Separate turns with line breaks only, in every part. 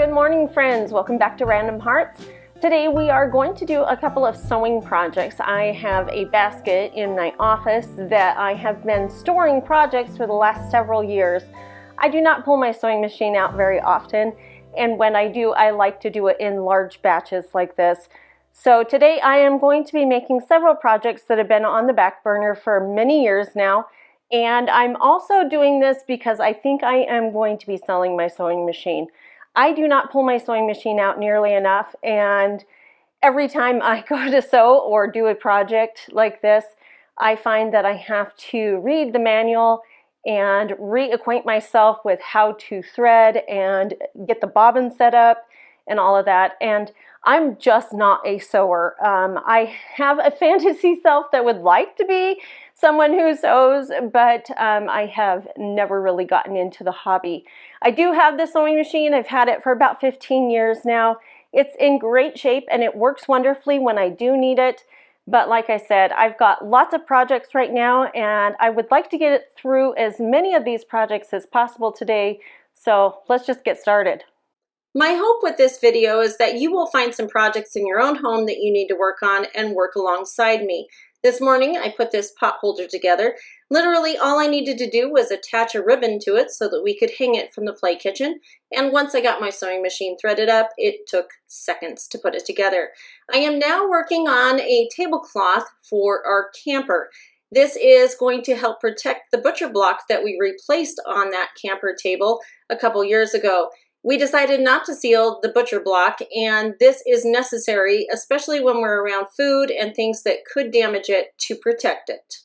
Good morning, friends. Welcome back to Random Hearts. Today we are going to do a couple of sewing projects. I have a basket in my office that I have been storing projects for the last several years. I do not pull my sewing machine out very often, and when I do, I like to do it in large batches like this. So today I am going to be making several projects that have been on the back burner for many years now. And I'm also doing this because I think I am going to be selling my sewing machine. I do not pull my sewing machine out nearly enough, and every time I go to sew or do a project like this, I find that I have to read the manual and reacquaint myself with how to thread and get the bobbin set up and all of that. And I'm just not a sewer. I have a fantasy self that would like to be someone who sews, but I have never really gotten into the hobby. I do have the sewing machine. I've had it for about 15 years now. It's in great shape and it works wonderfully when I do need it. But like I said, I've got lots of projects right now and I would like to get it through as many of these projects as possible today. So let's just get started. My hope with this video is that you will find some projects in your own home that you need to work on and work alongside me. This morning I put this pot holder together. Literally all I needed to do was attach a ribbon to it so that we could hang it from the play kitchen. And once I got my sewing machine threaded up, it took seconds to put it together. I am now working on a tablecloth for our camper. This is going to help protect the butcher block that we replaced on that camper table a couple years ago. We decided not to seal the butcher block, and this is necessary, especially when we're around food and things that could damage it, to protect it.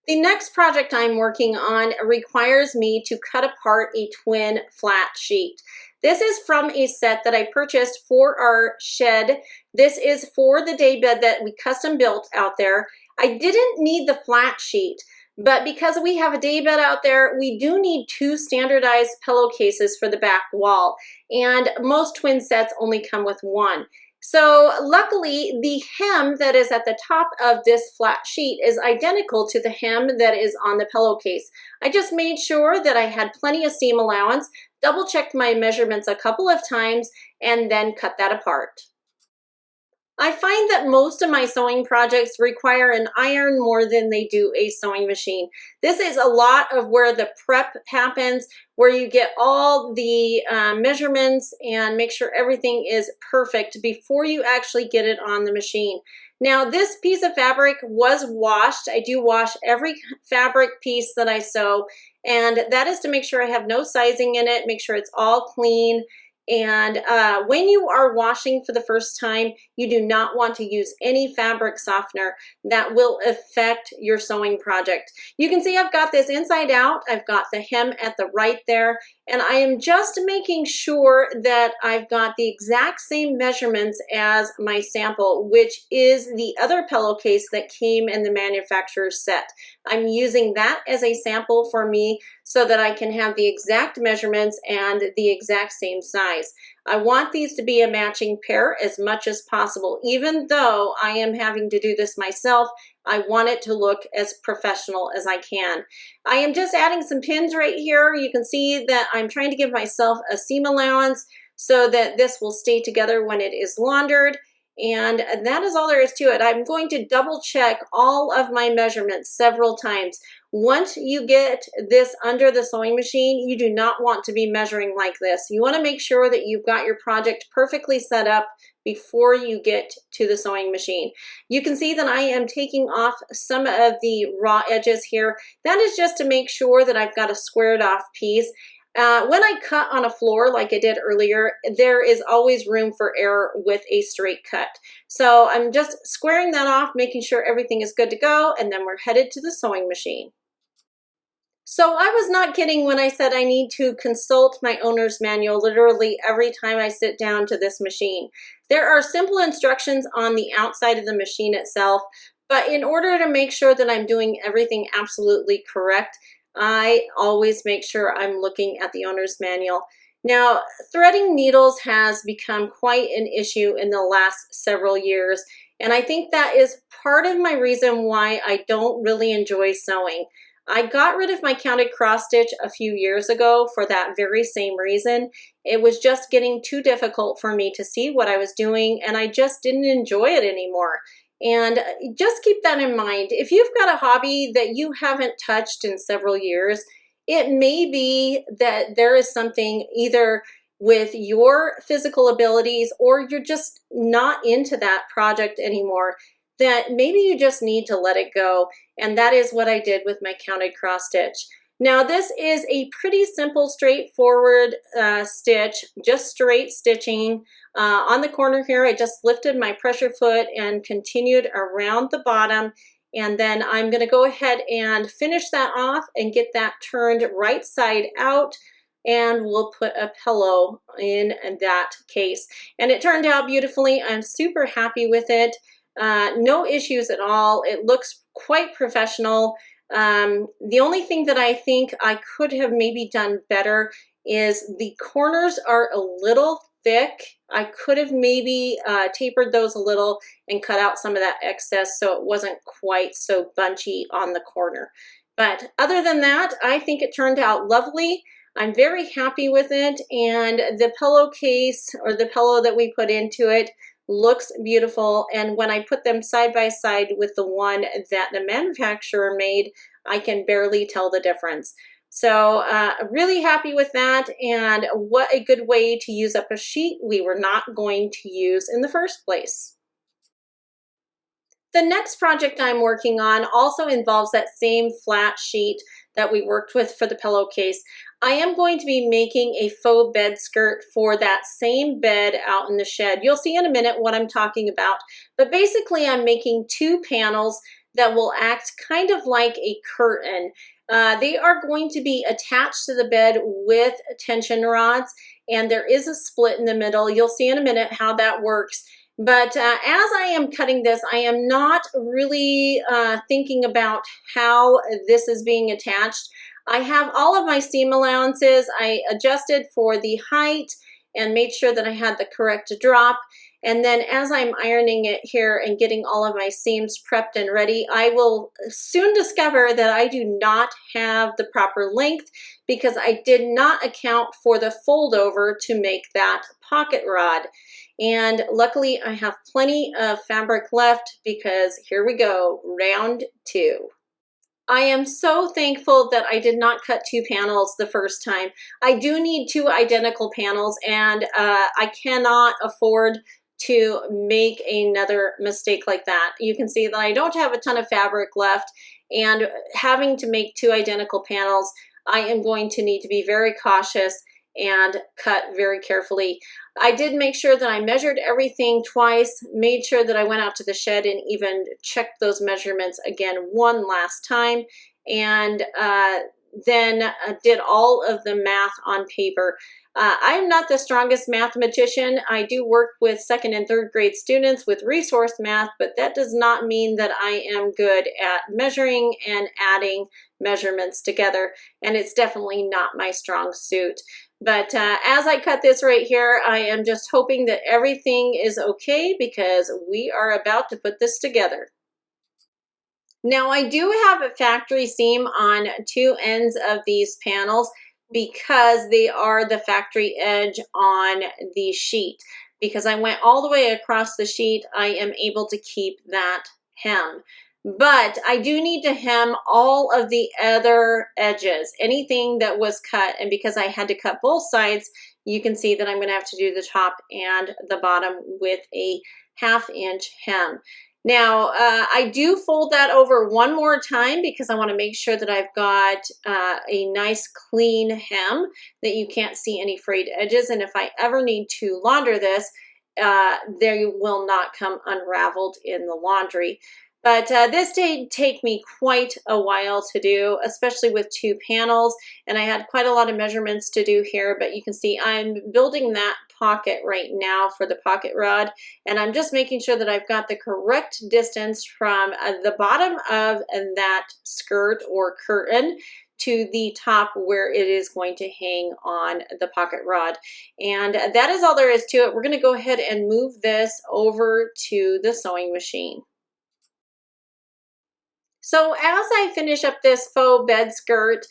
The next project I'm working on requires me to cut apart a twin flat sheet. This is from a set that I purchased for our shed. This is for the daybed that we custom built out there. I didn't need the flat sheet, but because we have a daybed out there, we do need two standardized pillowcases for the back wall, and most twin sets only come with one. So luckily, the hem that is at the top of this flat sheet is identical to the hem that is on the pillowcase. I just made sure that I had plenty of seam allowance, double checked my measurements a couple of times, and then cut that apart. I find that most of my sewing projects require an iron more than they do a sewing machine. This is a lot of where the prep happens, where you get all the measurements and make sure everything is perfect before you actually get it on the machine. Now, this piece of fabric was washed. I do wash every fabric piece that I sew, and that is to make sure I have no sizing in it, make sure it's all clean. And when you are washing for the first time, you do not want to use any fabric softener. That will affect your sewing project. You can see I've got this inside out. I've got the hem at the right there, and I am just making sure that I've got the exact same measurements as my sample, which is the other pillowcase that came in the manufacturer's set. I'm using that as a sample for me so that I can have the exact measurements and the exact same size. I want these to be a matching pair as much as possible. Even though I am having to do this myself, I want it to look as professional as I can. I am just adding some pins right here. You can see that I'm trying to give myself a seam allowance so that this will stay together when it is laundered. And that is all there is to it. I'm going to double check all of my measurements several times. Once you get this under the sewing machine, you do not want to be measuring like this. You want to make sure that you've got your project perfectly set up before you get to the sewing machine. You can see that I am taking off some of the raw edges here. That is just to make sure that I've got a squared off piece. When I cut on a floor like I did earlier, there is always room for error with a straight cut. So I'm just squaring that off, making sure everything is good to go, and then we're headed to the sewing machine. So I was not kidding when I said I need to consult my owner's manual literally every time I sit down to this machine. There are simple instructions on the outside of the machine itself, but in order to make sure that I'm doing everything absolutely correct, I always make sure I'm looking at the owner's manual. Now, threading needles has become quite an issue in the last several years, and I think that is part of my reason why I don't really enjoy sewing. I got rid of my counted cross stitch a few years ago for that very same reason. It was just getting too difficult for me to see what I was doing, and I just didn't enjoy it anymore. And just keep that in mind. If you've got a hobby that you haven't touched in several years, it may be that there is something either with your physical abilities or you're just not into that project anymore, that maybe you just need to let it go. And that is what I did with my counted cross stitch. Now this is a pretty simple, straightforward stitch, just straight stitching. On the corner here, I just lifted my pressure foot and continued around the bottom. And then I'm gonna go ahead and finish that off and get that turned right side out. And we'll put a pillow in that case. And it turned out beautifully. I'm super happy with it. No issues at all. It looks quite professional. The only thing that I think I could have maybe done better is the corners are a little thick. I could have maybe tapered those a little and cut out some of that excess so it wasn't quite so bunchy on the corner. But other than that, I think it turned out lovely. I'm very happy with it, and the pillowcase, or the pillow that we put into it, looks beautiful. And when I put them side by side with the one that the manufacturer made, I can barely tell the difference. So really happy with that, and what a good way to use up a sheet we were not going to use in the first place. The next project I'm working on also involves that same flat sheet that we worked with for the pillowcase. I am going to be making a faux bed skirt for that same bed out in the shed. You'll see in a minute what I'm talking about, but basically I'm making two panels that will act kind of like a curtain. They are going to be attached to the bed with tension rods, and there is a split in the middle. You'll see in a minute how that works. But as I am cutting this, I am not really thinking about how this is being attached. I have all of my seam allowances. I adjusted for the height and made sure that I had the correct drop. And then as I'm ironing it here and getting all of my seams prepped and ready, I will soon discover that I do not have the proper length because I did not account for the fold over to make that pocket rod. And luckily I have plenty of fabric left because here we go, round two. I am so thankful that I did not cut two panels the first time. I do need two identical panels, and I cannot afford to make another mistake like that. You can see that I don't have a ton of fabric left, and having to make two identical panels, I am going to need to be very cautious and cut very carefully. I did make sure that I measured everything twice, made sure that I went out to the shed and even checked those measurements again one last time, and then did all of the math on paper. I'm not the strongest mathematician. I do work with second and third grade students with resource math, but that does not mean that I am good at measuring and adding measurements together, and it's definitely not my strong suit. But as I cut this right here, I am just hoping that everything is okay because we are about to put this together. Now I do have a factory seam on two ends of these panels because they are the factory edge on the sheet. Because I went all the way across the sheet, I am able to keep that hem. But I do need to hem all of the other edges, anything that was cut, and because I had to cut both sides, you can see that I'm going to have to do the top and the bottom with a 1/2 inch hem. Now, I do fold that over one more time because I want to make sure that I've got a nice clean hem, that you can't see any frayed edges, and if I ever need to launder this, they will not come unraveled in the laundry. But this did take me quite a while to do, especially with two panels, and I had quite a lot of measurements to do here, but you can see I'm building that pocket right now for the pocket rod, and I'm just making sure that I've got the correct distance from the bottom of that skirt or curtain to the top where it is going to hang on the pocket rod. And that is all there is to it. We're going to go ahead and move this over to the sewing machine. So as I finish up this faux bed skirt,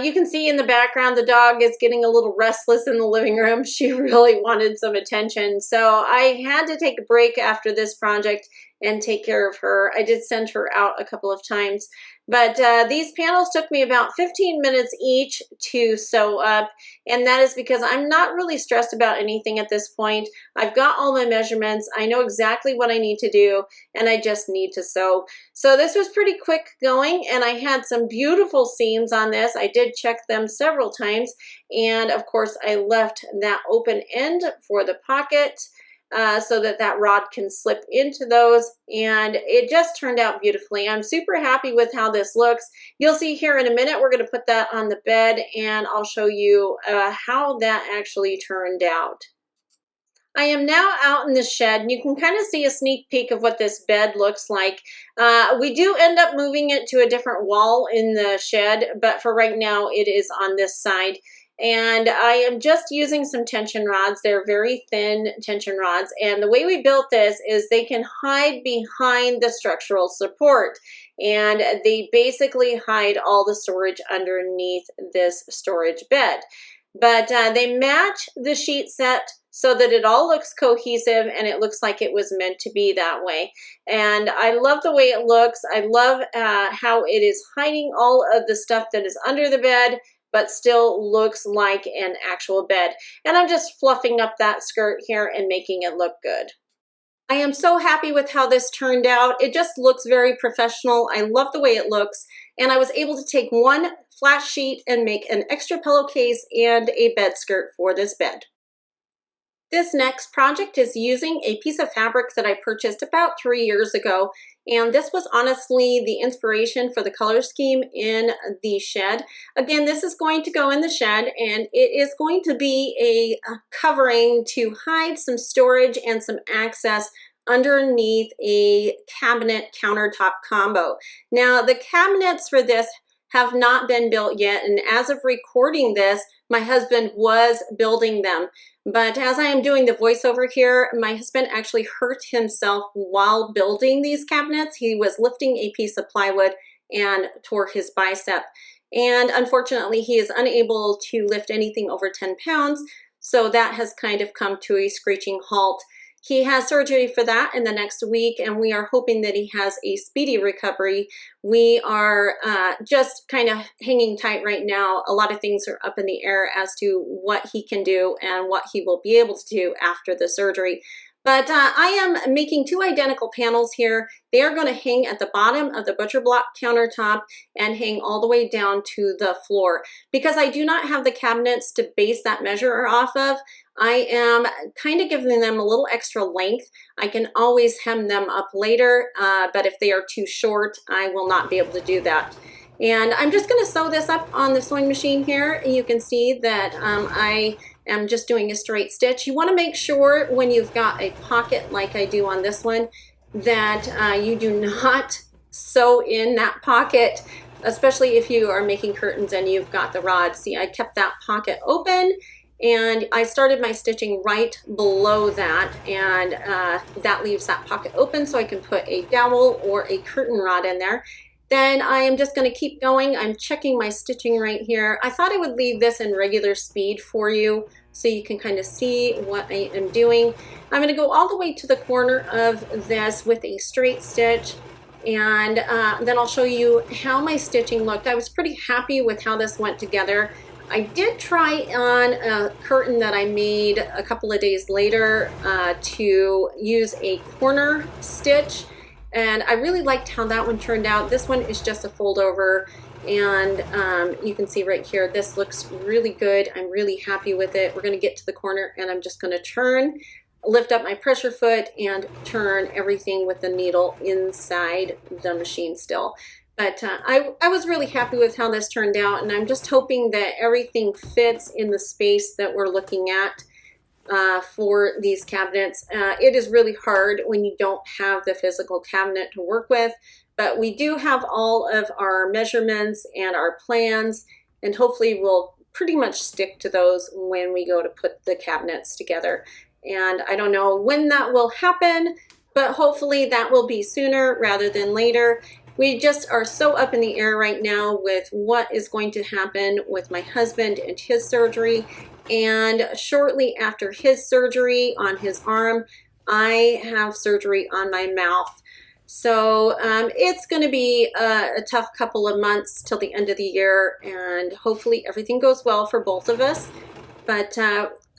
you can see in the background the dog is getting a little restless in the living room. She really wanted some attention. So I had to take a break after this project and take care of her. I did send her out a couple of times. But these panels took me about 15 minutes each to sew up, and that is because I'm not really stressed about anything at this point. I've got all my measurements, I know exactly what I need to do, and I just need to sew. So this was pretty quick going, and I had some beautiful seams on this. I did check them several times, and of course I left that open end for the pocket. So that that rod can slip into those, and it just turned out beautifully. I'm super happy with how this looks. You'll see here in a minute we're going to put that on the bed, and I'll show you how that actually turned out. I am now out in the shed, and you can kind of see a sneak peek of what this bed looks like. We do end up moving it to a different wall in the shed, but for right now it is on this side. And I am just using some tension rods. They're very thin tension rods, and the way we built this is they can hide behind the structural support, and they basically hide all the storage underneath this storage bed. But they match the sheet set so that it all looks cohesive and it looks like it was meant to be that way. And I love the way it looks. I love how it is hiding all of the stuff that is under the bed, but still looks like an actual bed. And I'm just fluffing up that skirt here and making it look good. I am so happy with how this turned out. It just looks very professional. I love the way it looks. And I was able to take one flat sheet and make an extra pillowcase and a bed skirt for this bed. This next project is using a piece of fabric that I purchased about 3 years ago, and this was honestly the inspiration for the color scheme in the shed. Again, this is going to go in the shed, and it is going to be a covering to hide some storage and some access underneath a cabinet countertop combo. Now, the cabinets for this have not been built yet, and as of recording this, my husband was building them. But as I am doing the voiceover here, my husband actually hurt himself while building these cabinets. He was lifting a piece of plywood and tore his bicep. And unfortunately, he is unable to lift anything over 10 pounds, so that has kind of come to a screeching halt. He has surgery for that in the next week, and we are hoping that he has a speedy recovery. We are just kind of hanging tight right now. A lot of things are up in the air as to what he can do and what he will be able to do after the surgery. But I am making two identical panels here. They are going to hang at the bottom of the butcher block countertop and hang all the way down to the floor. Because I do not have the cabinets to base that measure off of, I am kind of giving them a little extra length. I can always hem them up later, but if they are too short, I will not be able to do that. And I'm just going to sew this up on the sewing machine here. You can see that I am just doing a straight stitch. You want to make sure when you've got a pocket like I do on this one that you do not sew in that pocket, especially if you are making curtains and you've got the rod. See, I kept that pocket open, and I started my stitching right below that, and that leaves that pocket open so I can put a dowel or a curtain rod in there. Then I am just going to keep going. I'm checking my stitching right here. I thought I would leave this in regular speed for you so you can kind of see what I am doing. I'm going to go all the way to the corner of this with a straight stitch, and then I'll show you how my stitching looked. I was pretty happy with how this went together. I did try on a curtain that I made a couple of days later to use a corner stitch, and I really liked how that one turned out. This one is just a fold over, and you can see right here, this looks really good. I'm really happy with it. We're going to get to the corner, and I'm just going to turn, lift up my pressure foot, and turn everything with the needle inside the machine still. But I was really happy with how this turned out, and I'm just hoping that everything fits in the space that we're looking at for these cabinets. It is really hard when you don't have the physical cabinet to work with, but we do have all of our measurements and our plans, and hopefully we'll pretty much stick to those when we go to put the cabinets together. And I don't know when that will happen, but hopefully that will be sooner rather than later. We just are so up in the air right now with what is going to happen with my husband and his surgery. And shortly after his surgery on his arm, I have surgery on my mouth. So it's going to be a tough couple of months till the end of the year, and hopefully everything goes well for both of us. But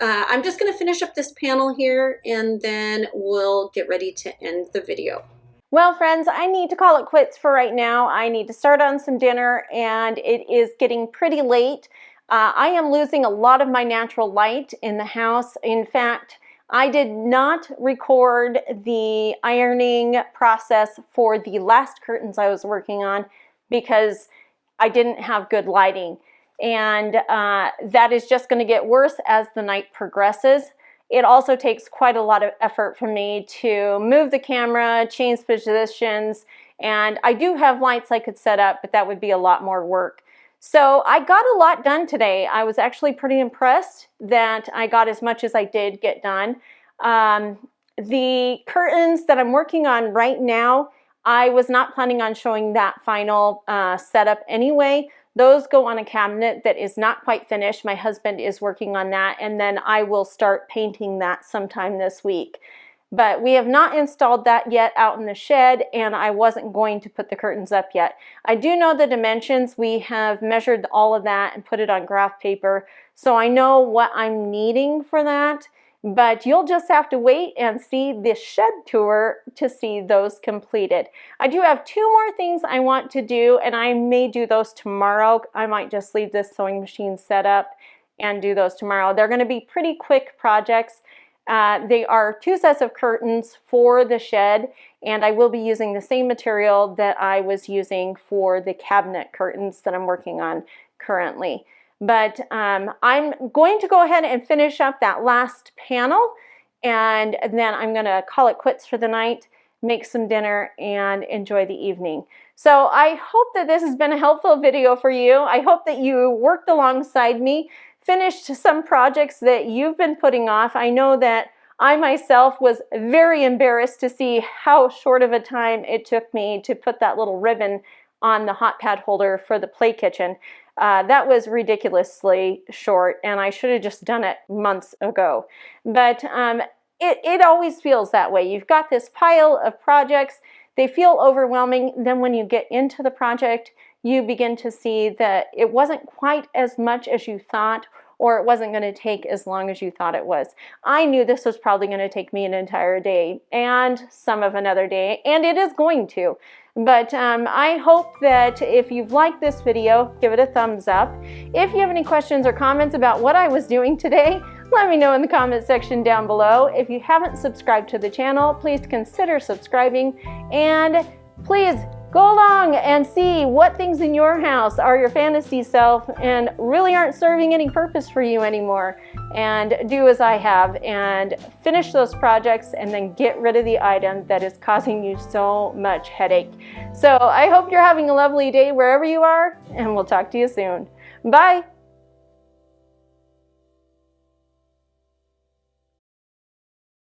I'm just going to finish up this panel here, and then we'll get ready to end the video. Well, friends, I need to call it quits for right now. I need to start on some dinner, and it is getting pretty late. I am losing a lot of my natural light in the house. In fact, I did not record the ironing process for the last curtains I was working on because I didn't have good lighting. And that is just going to get worse as the night progresses. It also takes quite a lot of effort for me to move the camera, change positions, and I do have lights I could set up, but that would be a lot more work. So I got a lot done today. I was actually pretty impressed that I got as much as I did get done. The curtains that I'm working on right now, I was not planning on showing that final setup anyway. Those go on a cabinet that is not quite finished. My husband is working on that, and then I will start painting that sometime this week. But we have not installed that yet out in the shed, and I wasn't going to put the curtains up yet. I do know the dimensions. We have measured all of that and put it on graph paper, so I know what I'm needing for that. But you'll just have to wait and see this shed tour to see those completed. I do have 2 more things I want to do, and I may do those tomorrow. I might just leave this sewing machine set up and do those tomorrow. They're going to be pretty quick projects. They are 2 sets of curtains for the shed, and I will be using the same material that I was using for the cabinet curtains that I'm working on currently. But I'm going to go ahead and finish up that last panel, and then I'm going to call it quits for the night, make some dinner, and enjoy the evening. So I hope that this has been a helpful video for you. I hope that you worked alongside me, finished some projects that you've been putting off. I know that I myself was very embarrassed to see how short of a time it took me to put that little ribbon on the hot pad holder for the play kitchen. That was ridiculously short, and I should have just done it months ago. But it always feels that way. You've got this pile of projects. They feel overwhelming. Then when you get into the project, you begin to see that it wasn't quite as much as you thought, or it wasn't going to take as long as you thought it was. I knew this was probably going to take me an entire day and some of another day, and it is going to. But I hope that if you've liked this video, give it a thumbs up. If you have any questions or comments about what I was doing today, let me know in the comment section down below. If you haven't subscribed to the channel, please consider subscribing, and please go along and see what things in your house are your fantasy self and really aren't serving any purpose for you anymore. And do as I have and finish those projects and then get rid of the item that is causing you so much headache. So I hope you're having a lovely day wherever you are, and we'll talk to you soon. Bye!